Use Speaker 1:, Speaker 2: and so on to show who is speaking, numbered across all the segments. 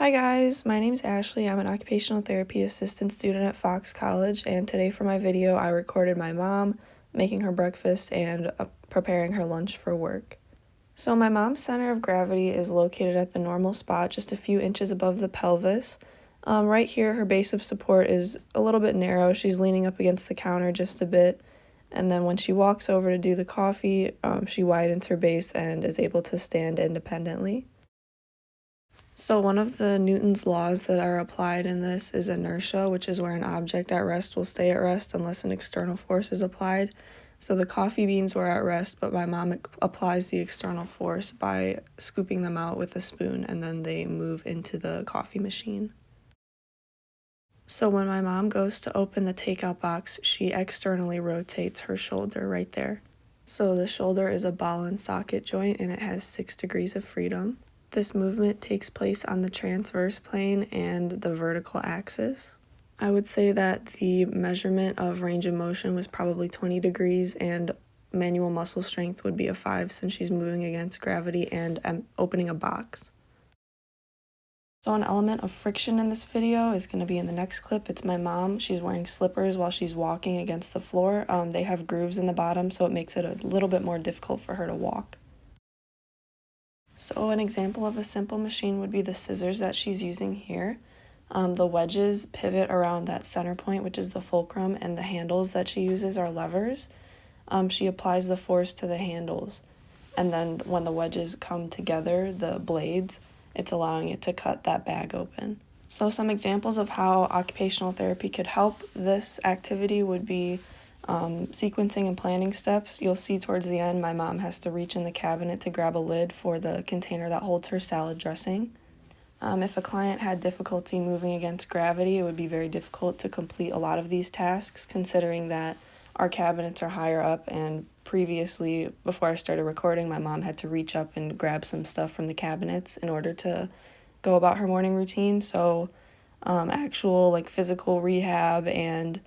Speaker 1: Hi guys, my name's Ashley. I'm an occupational therapy assistant student at Fox College, and today for my video I recorded my mom making her breakfast and preparing her lunch for work. So my mom's center of gravity is located at the normal spot just a few inches above the pelvis. Right here her base of support is a little bit narrow. She's leaning up against the counter just a bit, and then when she walks over to do the coffee, she widens her base and is able to stand independently. So one of the Newton's laws that are applied in this is inertia, which is where an object at rest will stay at rest unless an external force is applied. So the coffee beans were at rest, but my mom applies the external force by scooping them out with a spoon, and then they move into the coffee machine. So when my mom goes to open the takeout box, she externally rotates her shoulder right there. So the shoulder is a ball and socket joint, and it has 6 degrees of freedom. This movement takes place on the transverse plane and the vertical axis. I would say that the measurement of range of motion was probably 20 degrees, and manual muscle strength would be a 5 since she's moving against gravity and opening a box. So an element of friction in this video is going to be in the next clip. It's my mom. She's wearing slippers while she's walking against the floor. They have grooves in the bottom, so it makes it a little bit more difficult for her to walk. So an example of a simple machine would be the scissors that she's using here. The wedges pivot around that center point, which is the fulcrum, and the handles that she uses are levers. She applies the force to the handles, and then when the wedges come together, the blades, it's allowing it to cut that bag open. So some examples of how occupational therapy could help this activity would be sequencing and planning steps. You'll see towards the end my mom has to reach in the cabinet to grab a lid for the container that holds her salad dressing. If a client had difficulty moving against gravity, it would be very difficult to complete a lot of these tasks, considering that our cabinets are higher up, and previously, before I started recording, my mom had to reach up and grab some stuff from the cabinets in order to go about her morning routine. So actual physical rehab and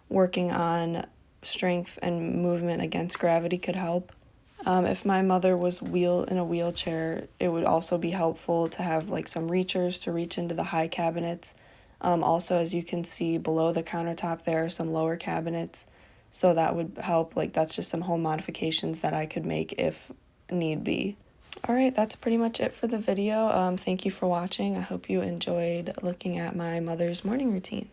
Speaker 1: working on strength and movement against gravity could help. If my mother was in a wheelchair, it would also be helpful to have some reachers to reach into the high cabinets. Also, as you can see below the countertop, there are some lower cabinets, so that would help. That's just some home modifications that I could make if need be. Alright, that's pretty much it for the video. Thank you for watching. I hope you enjoyed looking at my mother's morning routine.